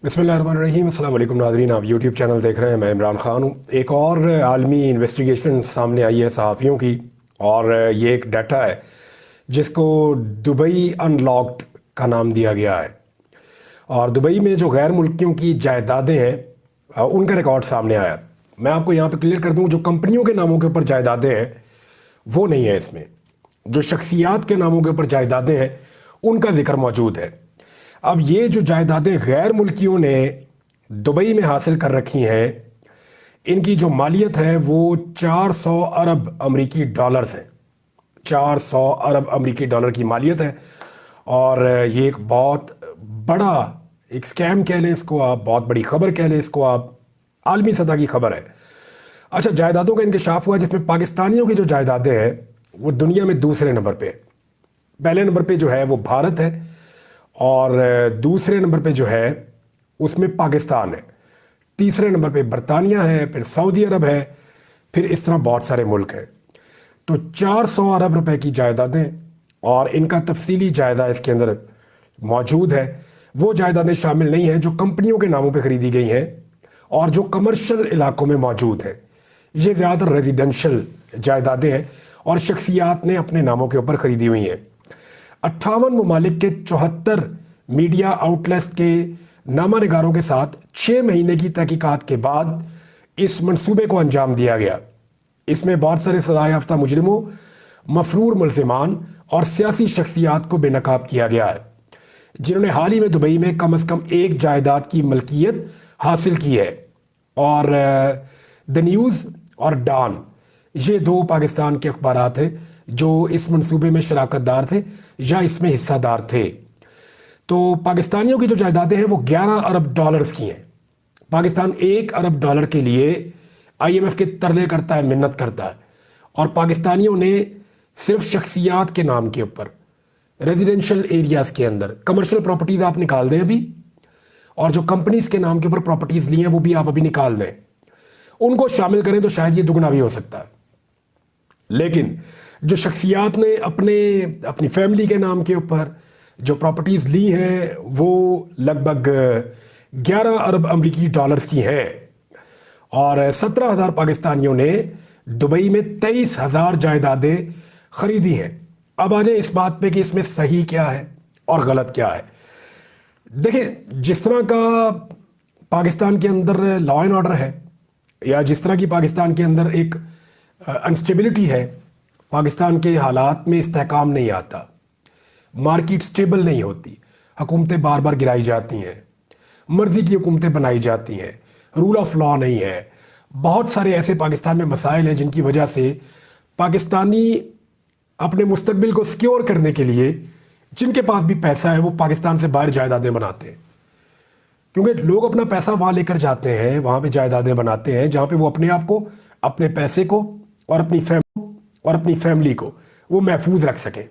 बिस्मिल्लाहिर्रहमानिर्रहीम। अस्सलाम वालेकुम नाज़रीन, आप यूट्यूब चैनल देख रहे हैं। मैं इमरान ख़ान हूँ। एक और आलमी इन्वेस्टिगेशन सामने आई है सहाफ़ियों की, और ये एक डाटा है जिसको दुबई अनलॉक्ड का नाम दिया गया है। और दुबई में जो गैर मुल्कियों की जायदादें हैं उनका रिकॉर्ड सामने आया। मैं आपको यहाँ पे क्लियर कर दूँ, जो कंपनियों के नामों के ऊपर जायदादें हैं वो नहीं है इसमें। जो शख्सियात के नामों के ऊपर जायदादें हैं उनका जिक्र मौजूद है। अब ये जो जायदादें गैर मुल्कियों ने दुबई में हासिल कर रखी हैं, इनकी जो मालियत है वो 400 अरब अमरीकी डॉलर्स है। 400 अरब अमरीकी डॉलर की मालियत है। और ये एक बहुत बड़ा एक स्कैम कह लें इसको आप, बहुत बड़ी खबर कह लें इसको आप, आलमी सतह की खबर है। अच्छा, जायदादों का इंकशाफ हुआ जिसमें पाकिस्तानियों की जो जायदादें हैं वो दुनिया में दूसरे नंबर पे। पहले नंबर पे जो है वो भारत है, और दूसरे नंबर पे जो है उसमें पाकिस्तान है। तीसरे नंबर पे बरतानिया है, फिर सऊदी अरब है, फिर इस तरह बहुत सारे मुल्क हैं। तो 400 अरब रुपए की जायदादें, और इनका तफसीली जायदा इसके अंदर मौजूद है। वो जायदादें शामिल नहीं हैं जो कंपनियों के नामों पे ख़रीदी गई हैं और जो कमर्शियल इलाकों में मौजूद है। ये ज़्यादातर रेजिडेंशल जायदादें हैं और शख्सियात ने अपने नामों के ऊपर ख़रीदी हुई हैं। 58 ममालिक के 74 मीडिया आउटलेट्स के नामा निगारों के साथ 6 महीने की तहकीकात के बाद इस मंसूबे को अंजाम दिया गया। इसमें बहुत सारे सज़ा याफ्ता मुजरिमों, मफरूर मुल्ज़िमान और सियासी शख्सियात को बेनकाब किया गया है, जिन्होंने हाल ही में दुबई में कम अज़ कम एक जायदाद की मलकियत हासिल की है। और द न्यूज़ और डॉन, ये दो पाकिस्तान के अखबारात हैं जो इस मंसूबे में शराकत दार थे या इसमें हिस्सादार थे। तो पाकिस्तानियों की जो जायदादें हैं वो 11 अरब डॉलर्स की हैं। पाकिस्तान 1 अरब डॉलर के लिए IMF के तरले करता है, मिन्नत करता है, और पाकिस्तानियों ने सिर्फ शख्सियात के नाम के ऊपर रेजिडेंशियल एरियाज़ के अंदर कमर्शियल प्रॉपर्टीज़ आप निकाल दें अभी, और जो कंपनीज़ के नाम के ऊपर प्रॉपर्टीज़ ली हैं वो भी आप अभी निकाल दें, उनको शामिल करें तो शायद ये दुगना भी हो सकता है। लेकिन जो शख्सियात ने अपनी फैमिली के नाम के ऊपर जो प्रॉपर्टीज़ ली हैं वो लगभग 11 अरब अमरीकी डॉलर्स की हैं। और 17,000 पाकिस्तानियों ने दुबई में 23,000 जायदादें ख़रीदी हैं। अब आ जाए इस बात पे कि इसमें सही क्या है और गलत क्या है। देखें, जिस तरह का पाकिस्तान के अंदर लॉ एंड ऑर्डर है, या जिस तरह की पाकिस्तान के अंदर एक अनस्टेबिलिटी है, पाकिस्तान के हालात में इस्तेहकाम नहीं आता, मार्केट स्टेबल नहीं होती, हुकूमतें बार बार गिराई जाती हैं, मर्जी की हुकूमतें बनाई जाती हैं, रूल ऑफ लॉ नहीं है। बहुत सारे ऐसे पाकिस्तान में मसाइल हैं जिनकी वजह से पाकिस्तानी अपने मुस्तकबिल को सिक्योर करने के लिए, जिनके पास भी पैसा है, वो पाकिस्तान से बाहर जायदादें बनाते हैं। क्योंकि लोग अपना पैसा वहाँ लेकर जाते हैं, वहाँ पे जायदादें बनाते हैं जहाँ पे वो अपने आप को, अपने पैसे को और अपनी फैमिली को वो महफूज रख सकें।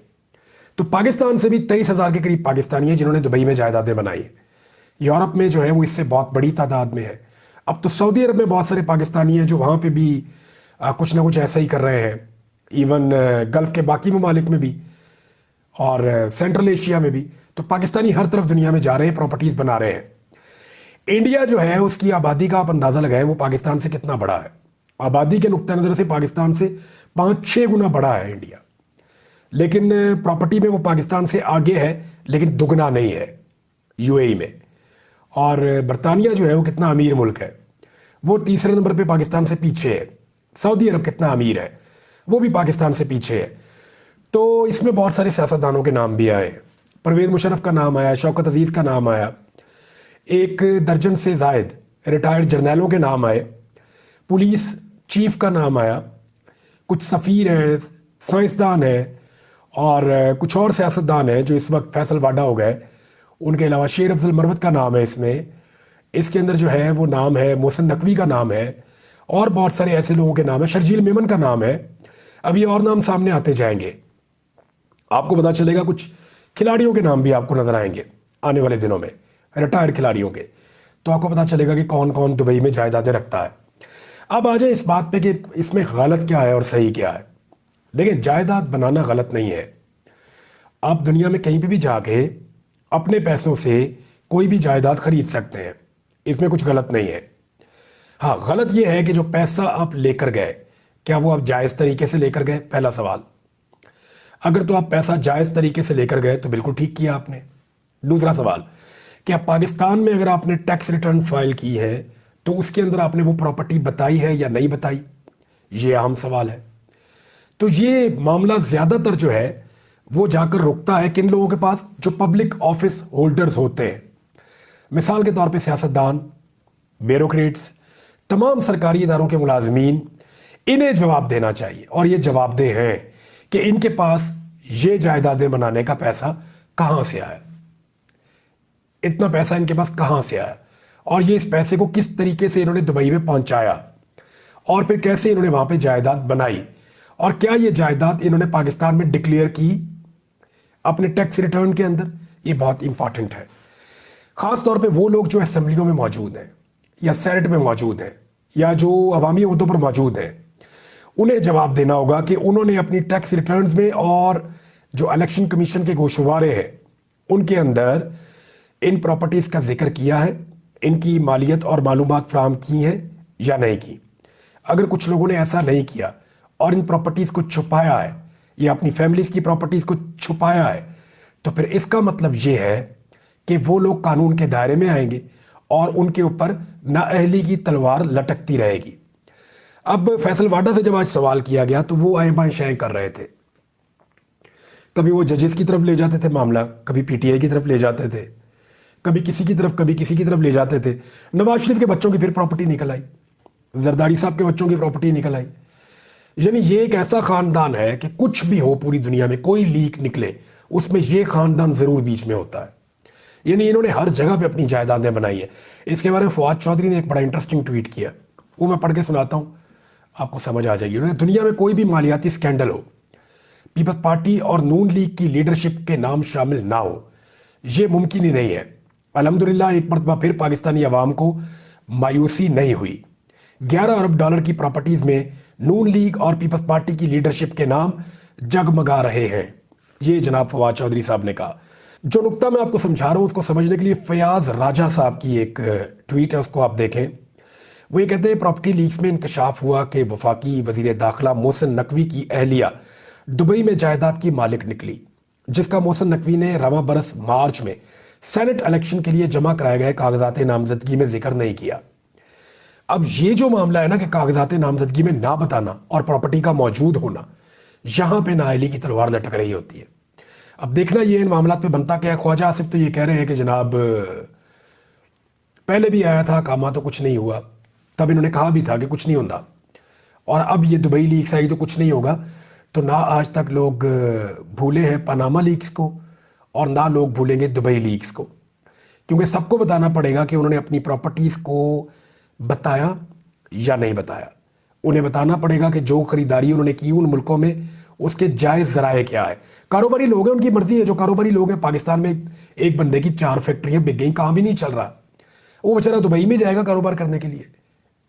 तो पाकिस्तान से भी 23,000 के करीब पाकिस्तानी हैं जिन्होंने दुबई में जायदादें बनाई हैं। यूरोप में जो है वो इससे बहुत बड़ी तादाद में है। अब तो सऊदी अरब में बहुत सारे पाकिस्तानी हैं जो वहाँ पे भी कुछ ना कुछ ऐसा ही कर रहे हैं। इवन गल्फ़ के बाकी ममालिक में भी और सेंट्रल एशिया में भी। तो पाकिस्तानी हर तरफ दुनिया में जा रहे हैं, प्रॉपर्टीज़ बना रहे हैं। इंडिया जो है उसकी आबादी का आप अंदाज़ा लगाएं वो पाकिस्तान से कितना बड़ा है। आबादी के नुक्ता नज़र से पाकिस्तान से 5-6 गुना बड़ा है इंडिया, लेकिन प्रॉपर्टी में वो पाकिस्तान से आगे है, लेकिन दुगना नहीं है UAE में। और बरतानिया जो है वो कितना अमीर मुल्क है, वो तीसरे नंबर पे पाकिस्तान से पीछे है। सऊदी अरब कितना अमीर है, वो भी पाकिस्तान से पीछे है। तो इसमें बहुत सारे सियासतदानों के नाम भी आए। परवेज़ मुशर्रफ का नाम आया, शौकत अजीज़ का नाम आया, 1 दर्जन से ज़ायद रिटायर्ड जर्नैलों के नाम आए, पुलिस चीफ का नाम आया, कुछ सफ़ीर हैं, साइंसदान हैं, और कुछ और सियासतदान हैं जो इस वक्त फैसल वाडा हो गए। उनके अलावा शेर अफजल मरवत का नाम है इसमें। इसके अंदर जो है वो नाम है, मोहसिन नकवी का नाम है, और बहुत सारे ऐसे लोगों के नाम है, शर्जील मेमन का नाम है। अब ये और नाम सामने आते जाएंगे, आपको पता चलेगा। कुछ खिलाड़ियों के नाम भी आपको नज़र आएंगे आने वाले दिनों में, रिटायर्ड खिलाड़ियों के। तो आपको पता चलेगा कि कौन कौन दुबई में जायदादें रखता है। अब आ जाए इस बात पे कि इसमें गलत क्या है और सही क्या है। देखिए, जायदाद बनाना गलत नहीं है। आप दुनिया में कहीं पे भी जाके अपने पैसों से कोई भी जायदाद खरीद सकते हैं, इसमें कुछ गलत नहीं है। हाँ, गलत ये है कि जो पैसा आप लेकर गए, क्या वो आप जायज़ तरीके से लेकर गए? पहला सवाल। अगर तो आप पैसा जायज़ तरीके से लेकर गए तो बिल्कुल ठीक किया आपने। दूसरा सवाल, क्या पाकिस्तान में अगर आपने टैक्स रिटर्न फाइल की है तो उसके अंदर आपने वो प्रॉपर्टी बताई है या नहीं बताई? ये अहम सवाल है। तो ये मामला ज़्यादातर जो है वो जाकर रुकता है किन लोगों के पास? जो पब्लिक ऑफिस होल्डर्स होते हैं। मिसाल के तौर पे सियासतदान, ब्यूरोक्रेट्स, तमाम सरकारी इदारों के मुलाजमीन, इन्हें जवाब देना चाहिए, और ये जवाबदेह हैं कि इनके पास ये जायदादें बनाने का पैसा कहाँ से आया, इतना पैसा इनके पास कहाँ से आया, और ये इस पैसे को किस तरीके से इन्होंने दुबई में पहुंचाया, और फिर कैसे इन्होंने वहाँ पे जायदाद बनाई, और क्या ये जायदाद इन्होंने पाकिस्तान में डिक्लेयर की अपने टैक्स रिटर्न के अंदर? ये बहुत इंपॉर्टेंट है। ख़ास तौर पे वो लोग जो असेंबलियों में मौजूद हैं या सेनेट में मौजूद हैं या जो अवामी ओहदों पर मौजूद हैं, उन्हें जवाब देना होगा कि उन्होंने अपनी टैक्स रिटर्न्स में और जो इलेक्शन कमीशन के गोशवारे हैं उनके अंदर इन प्रॉपर्टीज़ का जिक्र किया है, इनकी मालियत और मालूमात फराहम की हैं या नहीं की। अगर कुछ लोगों ने ऐसा नहीं किया और इन प्रॉपर्टीज़ को छुपाया है या अपनी फैमिलीज़ की प्रॉपर्टीज़ को छुपाया है, तो फिर इसका मतलब ये है कि वो लोग कानून के दायरे में आएंगे और उनके ऊपर नाअहली की तलवार लटकती रहेगी। अब फैसल वाडा से जब आज सवाल किया गया तो वो आए बाएं शाएं कर रहे थे। कभी वो जजेस की तरफ ले जाते थे मामला, कभी पीटीआई की तरफ ले जाते थे, कभी किसी की तरफ कभी किसी की तरफ ले जाते थे। नवाज शरीफ के बच्चों की फिर प्रॉपर्टी निकल आई, जरदारी साहब के बच्चों की प्रॉपर्टी निकल आई। यानी ये एक ऐसा खानदान है कि कुछ भी हो पूरी दुनिया में, कोई लीक निकले उसमें ये खानदान ज़रूर बीच में होता है। यानी इन्होंने हर जगह पे अपनी जायदादें बनाई है। इसके बारे में फवाद चौधरी ने एक बड़ा इंटरेस्टिंग ट्वीट किया, वो मैं पढ़ के सुनाता हूँ, आपको समझ आ जाएगी। उन्होंने दुनिया में कोई भी मालियाती स्कैंडल हो, पीपल्स पार्टी और नून लीग की लीडरशिप के नाम शामिल ना हो, ये मुमकिन ही नहीं है। अल्हम्दुलिल्लाह एक मरतबा फिर पाकिस्तानी अवाम को मायूसी नहीं हुई। 11 अरब डॉलर की प्रॉपर्टीज़ में नून लीग और पीपल्स पार्टी की लीडरशिप के नाम जगमगा रहे हैं, ये जनाब फवाद चौधरी साहब ने कहा। जो नुक्ता मैं आपको समझा रहा हूँ उसको समझने के लिए फयाज राजा साहब की एक ट्वीट है, उसको आप देखें। वो ये कहते हैं, प्रॉपर्टी लीक्स में इंकशाफ हुआ कि वफाकी वजीर दाखिला मोहसिन नकवी की अहलिया दुबई में जायदाद की मालिक निकली, जिसका मोहसिन नकवी ने रवां बरस मार्च में सेनेट इलेक्शन के लिए जमा कराए गए कागजात नामजदगी में जिक्र नहीं किया। अब ये जो मामला है ना कि कागजात नामजदगी में ना बताना और प्रॉपर्टी का मौजूद होना, यहाँ पे नाअहली की तलवार लटक रही होती है। अब देखना ये इन मामला पे बनता क्या है। ख्वाजा आसिफ तो ये कह रहे हैं कि जनाब पहले भी आया था, कामा तो कुछ नहीं हुआ, तब इन्होंने कहा भी था कि कुछ नहीं होता, और अब ये दुबई लीक्स आई तो कुछ नहीं होगा। तो ना आज तक लोग भूले हैं पनामा लीक्स को और ना लोग भूलेंगे दुबई लीक्स को, क्योंकि सबको बताना पड़ेगा कि उन्होंने अपनी प्रॉपर्टीज़ को बताया या नहीं बताया। उन्हें बताना पड़ेगा कि जो खरीदारी उन्होंने की उन मुल्कों में उसके जायज़ ज़राए क्या है। कारोबारी लोग हैं, उनकी मर्जी है। जो कारोबारी लोग हैं, पाकिस्तान में एक बंदे की 4 फैक्ट्रियाँ बिक गई, काम भी नहीं चल रहा, वो बेचारा दुबई में जाएगा कारोबार करने के लिए,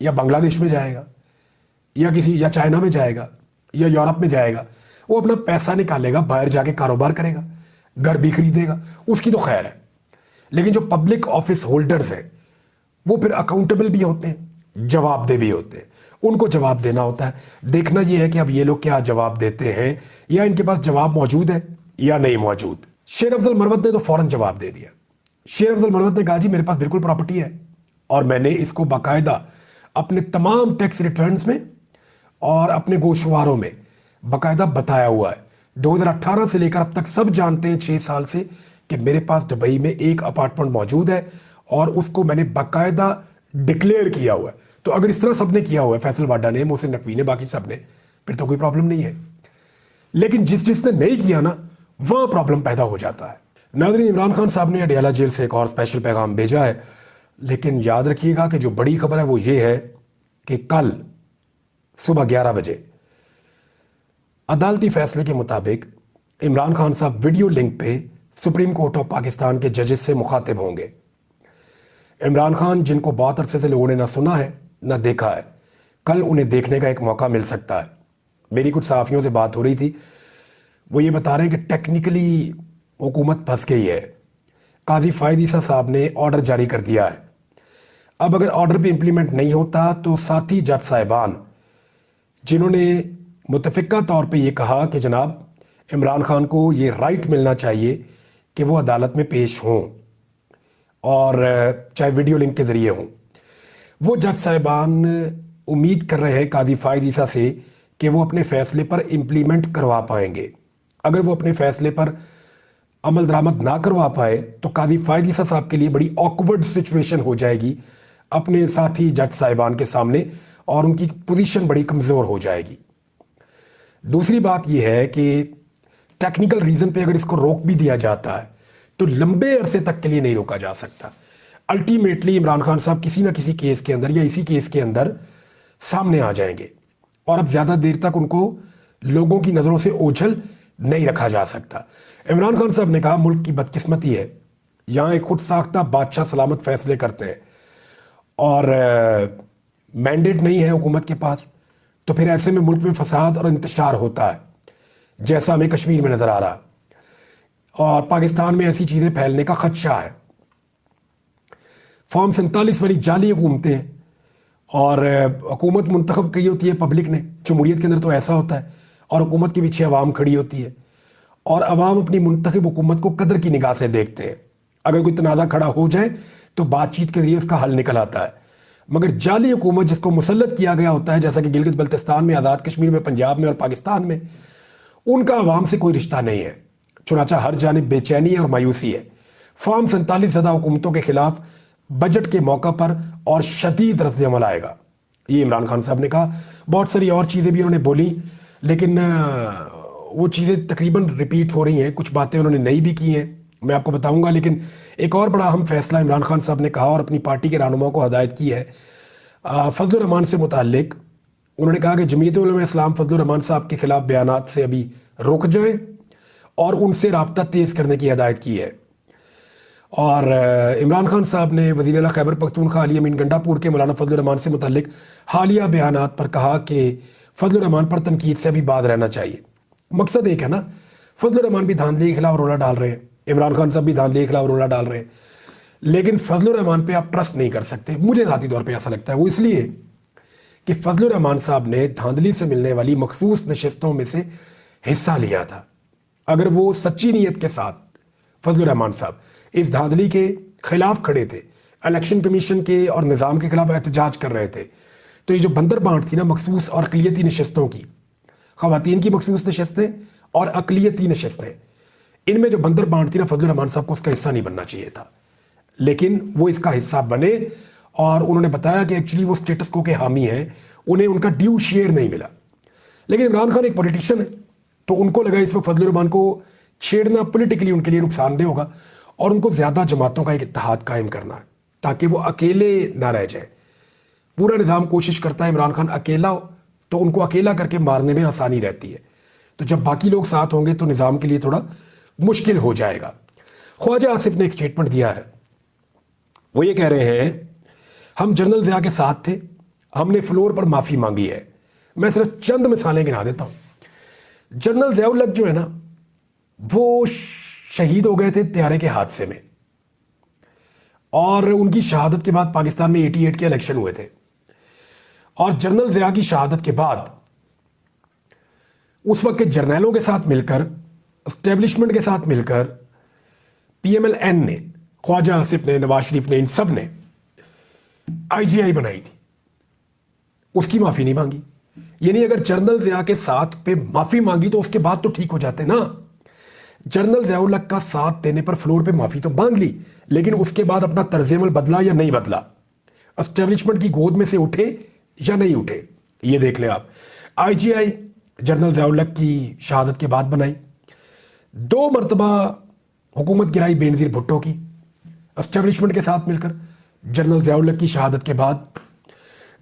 या बांग्लादेश में जाएगा, या चाइना में जाएगा, या यूरोप में जाएगा। वो अपना पैसा निकालेगा, बाहर जाके कारोबार करेगा, घर भी खरीदेगा, उसकी तो खैर है। लेकिन जो पब्लिक ऑफिस होल्डर्स हैं वो फिर अकाउंटेबल भी होते हैं, जवाबदेह भी होते हैं, उनको जवाब देना होता है। देखना ये है कि अब ये लोग क्या जवाब देते हैं, या इनके पास जवाब मौजूद है या नहीं मौजूद। शेर अफजल मरवत ने तो फौरन जवाब दे दिया। शेर अफजल मरवत ने कहा, जी मेरे पास बिल्कुल प्रॉपर्टी है और मैंने इसको बाकायदा अपने तमाम टैक्स रिटर्न्स में और अपने गोशवारों में बाकायदा बताया हुआ है। 2018 से लेकर अब तक सब जानते हैं, 6 साल से, कि मेरे पास दुबई में एक अपार्टमेंट मौजूद है और उसको मैंने बाकायदा डिक्लेयर किया हुआ है। तो अगर इस तरह सबने किया हुआ है, फैसल वाडा ने, मोहसिन नकवी ने, बाकी सबने, फिर तो कोई प्रॉब्लम नहीं है। लेकिन जिसने नहीं किया ना, वहाँ प्रॉब्लम पैदा हो जाता है। नाज़रीन, इमरान खान साहब ने अडियाला जेल से एक और स्पेशल पैगाम भेजा है, लेकिन याद रखिएगा कि जो बड़ी खबर है वो ये है कि कल सुबह 11 बजे अदालती फैसले के मुताबिक इमरान खान साहब वीडियो लिंक पे सुप्रीम कोर्ट ऑफ पाकिस्तान के जजेस से मुखातिब होंगे। इमरान खान, जिनको बहुत अरसे से लोगों ने ना सुना है ना देखा है, कल उन्हें देखने का एक मौका मिल सकता है। मेरी कुछ सहाफ़ियों से बात हो रही थी, वो ये बता रहे हैं कि टेक्निकली हुकूमत फंस गई है, काजी फायद ईसा साहब ने ऑर्डर जारी कर दिया है। अब अगर ऑर्डर पे इम्प्लीमेंट नहीं होता तो साथी जज साहिबान जिन्होंने मुतफिका तौर पे ये कहा कि जनाब इमरान खान को ये राइट मिलना चाहिए कि वो अदालत में पेश हों और चाहे वीडियो लिंक के ज़रिए हों, वो जज साहिबान उम्मीद कर रहे हैं काजी फायद ईसा से कि वो अपने फ़ैसले पर इम्प्लीमेंट करवा पाएंगे। अगर वो अपने फ़ैसले पर अमल दरामद ना करवा पाए तो काजी फायद ईसा साहब के लिए बड़ी ऑकवर्ड सिचुएशन हो जाएगी अपने साथी जज साहिबान के सामने और उनकी पोजीशन बड़ी कमज़ोर हो जाएगी। दूसरी बात यह है कि टेक्निकल रीज़न पे अगर इसको रोक भी दिया जाता है तो लंबे अरसे तक के लिए नहीं रोका जा सकता। अल्टीमेटली इमरान खान साहब किसी ना किसी केस के अंदर या इसी केस के अंदर सामने आ जाएंगे और अब ज़्यादा देर तक उनको लोगों की नज़रों से ओझल नहीं रखा जा सकता। इमरान खान साहब ने कहा मुल्क की बदकिस्मती है, यहाँ एक खुद साख्ता बादशाह सलामत फैसले करते हैं और मैंडेट नहीं है हुकूमत के पास, तो फिर ऐसे में मुल्क में फसाद और इंतशार होता है जैसा हमें कश्मीर में नज़र आ रहा, और पाकिस्तान में ऐसी चीज़ें फैलने का खदशा है। फॉर्म 47 वाली जाली हुकूमतें हैं और हुकूमत मुंतखब की होती है पब्लिक ने, जमहूरियत के अंदर तो ऐसा होता है, और हुकूमत के पीछे अवाम खड़ी होती है और अवाम अपनी मुंतखब हुकूमत को कदर की निगाह से देखते हैं। अगर कोई तनाज़ा खड़ा हो जाए तो बातचीत के जरिए उसका हल निकल आता है, मगर जाली हुकूमत जिसको मुसल्लत किया गया होता है, जैसा कि गिलगित बल्तिस्तान में, आज़ाद कश्मीर में, पंजाब में और पाकिस्तान में, उनका अवाम से कोई रिश्ता नहीं है। चुनाचा हर जानिब बेचैनी और मायूसी है। फॉर्म 47 ज़दा हुकूमतों के खिलाफ बजट के मौका पर और शदीद रद्द अमल आएगा, ये इमरान खान साहब ने कहा। बहुत सारी और चीज़ें भी उन्होंने बोली, लेकिन वो चीज़ें तकरीबन रिपीट हो रही हैं, कुछ बातें उन्होंने नई भी की हैं, मैं आपको बताऊंगा। लेकिन एक और बड़ा अहम फैसला इमरान खान साहब ने कहा और अपनी पार्टी के रहनुमाओं को हदायत की है फजलुर रहमान से मुताल्लिक। उन्होंने कहा कि जमीयत उलमा इस्लाम फजलुर रहमान साहब के खिलाफ बयानात से अभी रुक जाए और उनसे राब्ता तेज़ करने की हदायत की है। और इमरान खान साहब ने वज़ीर आला खैबर पख्तूनख्वा अली अमीन गंडापुर के मौलाना फजलुर रहमान से मुताल्लिक हालिया बयानात पर कहा कि फजलुर रहमान पर तनकीद से अभी बाज रहना चाहिए। मकसद एक है ना, फजलुर रहमान भी धांधली के खिलाफ रोला डाल रहे हैं, इमरान खान साहब भी धांधली के खिलाफ रोला डाल रहे हैं, लेकिन फजलुर रहमान पे आप ट्रस्ट नहीं कर सकते। मुझे ज़ाती तौर पे ऐसा लगता है, वो इसलिए कि फजलुर रहमान साहब ने धांधली से मिलने वाली मखसूस नशस्तों में से हिस्सा लिया था। अगर वो सच्ची नीयत के साथ फजलुर रहमान साहब इस धांधली के खिलाफ खड़े थे, इलेक्शन कमीशन के और निज़ाम के खिलाफ एहतजाज कर रहे थे, तो ये जो बंदर बांट थी ना मखसूस और अक़लियती नशस्तों की, ख़वातीन की मखसूस नशस्तें और अक़लियती नशस्तें, इनमें जो बंदर बांट थी ना, फजलुर रहमान साहब को उसका हिस्सा नहीं बनना चाहिए था, लेकिन वो इसका हिस्सा बने। और उन्होंने बताया कि एक्चुअली वो स्टेटस को के हामी हैं, उन्हें उनका ड्यू शेयर नहीं मिला। लेकिन इमरान खान एक पॉलिटिशियन है, तो उनको लगा इस वक्त फजलुर रहमान को छेड़ना पॉलिटिकली उनके लिए नुकसानदेह होगा और उनको ज़्यादा जमातों का एक इत्तेहाद कायम करना है ताकि वो अकेले ना रह जाए। पूरा निज़ाम कोशिश करता है इमरान खान अकेला हो, तो उनको अकेला करके मारने में आसानी रहती है, तो जब बाकी लोग साथ होंगे तो निज़ाम के लिए थोड़ा मुश्किल हो जाएगा। ख्वाजा आसिफ ने एक स्टेटमेंट दिया है, वो ये कह रहे हैं हम जनरल ज़िया के साथ थे, हमने फ्लोर पर माफ़ी मांगी है। मैं सिर्फ चंद मिसालें गिना देता हूँ। जनरल ज़िया-उल-हक जो है ना, वो शहीद हो गए थे त्यारे के हादसे में, और उनकी शहादत के बाद पाकिस्तान में 88 के इलेक्शन हुए थे, और जनरल ज़िया की शहादत के बाद उस वक्त के जर्नैलों के साथ मिलकर, एस्टेब्लिशमेंट के साथ मिलकर PMLN ने, ख्वाजा आसिफ ने, नवाज शरीफ ने, इन सब ने IGI बनाई थी, उसकी माफ़ी नहीं मांगी। यानी अगर जनरल ज़िया के साथ पे माफ़ी मांगी तो उसके बाद तो ठीक हो जाते ना। जनरल ज़िया-उल-हक का साथ देने पर फ्लोर पे माफ़ी तो मांग ली, लेकिन उसके बाद अपना तर्ज-ए-अमल बदला या नहीं बदला, एस्टेब्लिशमेंट की गोद में से उठे या नहीं उठे, ये देख लें आप। IGI जनरल ज़िया-उल-हक की शहादत के बाद बनाई, 2 मरतबा हुकूमत गिराई बेनज़ीर भुट्टो की एस्टेब्लिशमेंट के साथ मिलकर। जनरल ज़िया-उल-हक की शहादत के बाद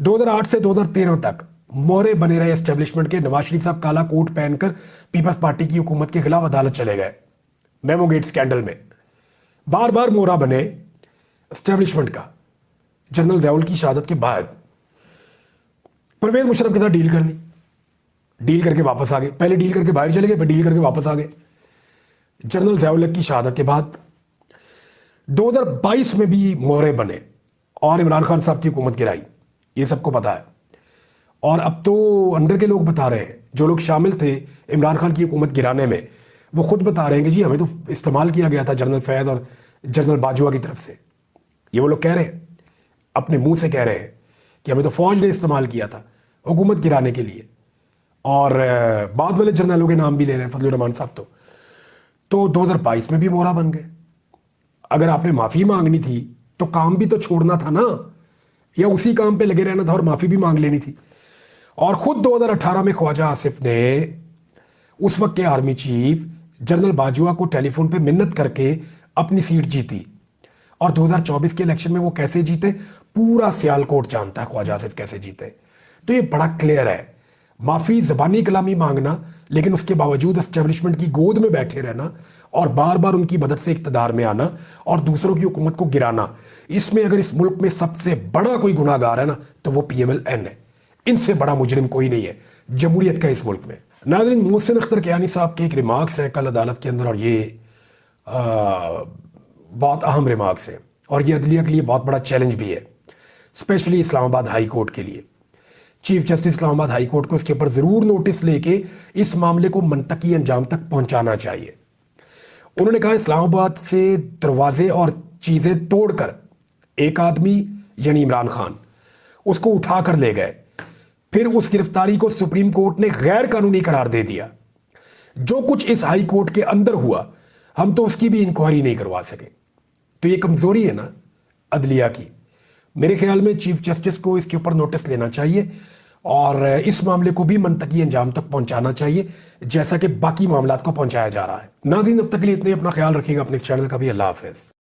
2008 से 2013 तक मोहरे बने रहे एस्टेब्लिशमेंट के। नवाज शरीफ साहब काला कोट पहनकर पीपल्स पार्टी की हुकूमत के खिलाफ अदालत चले गए मेमो गेट स्कैंडल में, बार बार मोहरा बने एस्टेब्लिशमेंट का। जनरल ज़िया-उल की शहादत के बाद परवेज मुशर्रफ के साथ डील कर ली, डील करके वापस आ गए, पहले डील करके बाहर चले गए, फिर डील करके वापस आ गए। जनरल ज़िया-उल-हक की शहादत के बाद 2022 में भी मोहरे बने और इमरान खान साहब की हुकूमत गिराई, ये सबको पता है। और अब तो अंदर के लोग बता रहे हैं, जो लोग शामिल थे इमरान खान की हुकूमत गिराने में, वो खुद बता रहे हैं कि जी हमें तो इस्तेमाल किया गया था जनरल फैद और जनरल बाजवा की तरफ से। ये वो लोग कह रहे हैं, अपने मुंह से कह रहे हैं कि हमें तो फौज ने इस्तेमाल किया था हुकूमत गिराने के लिए। और बाद वाले जर्नलों के नाम भी ले रहे हैं, फजलुर रहमान साहब तो 2022 में भी मोहरा बन गए। अगर आपने माफ़ी मांगनी थी तो काम भी तो छोड़ना था ना, या उसी काम पे लगे रहना था और माफ़ी भी मांग लेनी थी। और ख़ुद 2018 में ख्वाजा आसिफ ने उस वक्त के आर्मी चीफ जनरल बाजवा को टेलीफोन पे मिन्नत करके अपनी सीट जीती। और 2024 के इलेक्शन में वो कैसे जीते, पूरा सियालकोट जानता है ख्वाजा आसिफ कैसे जीते। तो ये बड़ा क्लियर है, माफ़ी ज़बानी कलामी मांगना, लेकिन उसके बावजूद एस्टेब्लिशमेंट की गोद में बैठे रहना और बार बार उनकी मदद से इक़्तिदार में आना और दूसरों की हुकूमत को गिराना। इसमें अगर इस मुल्क में सबसे बड़ा कोई गुनाहगार है ना, तो वो PMLN है। इनसे बड़ा मुजरिम कोई नहीं है जमहूरियत का इस मुल्क में। नाज़रीन, मोहसिन अख्तर कियानी साहब के एक रिमार्क्स है कल अदालत के अंदर, और ये बहुत अहम रिमार्क्स है और ये अदलिया के लिए बहुत बड़ा चैलेंज भी है, स्पेशली इस्लामाबाद हाई कोर्ट के लिए। Chief justice Islamabad high court को इसके ऊपर ज़रूर नोटिस लेके इस मामले को मंतकी अंजाम तक पहुंचाना चाहिए। उन्होंने कहा इस्लामाबाद से दरवाजे और चीज़ें तोड़कर एक आदमी यानी इमरान खान उसको उठा कर ले गए, फिर उस गिरफ्तारी को सुप्रीम कोर्ट ने गैर कानूनी करार दे दिया। जो कुछ इस हाई कोर्ट के अंदर हुआ, हम तो उसकी भी इंक्वायरी नहीं करवा सके। तो ये कमज़ोरी है ना अदलिया की। मेरे ख्याल में चीफ जस्टिस को इसके ऊपर नोटिस लेना चाहिए और इस मामले को भी मंतकी अंजाम तक पहुंचाना चाहिए, जैसा कि बाकी मामलात को पहुंचाया जा रहा है। नाज़रीन, अब तक के लिए इतने, अपना ख्याल रखिएगा, अपने इस चैनल का भी। अल्लाह हाफ़िज़।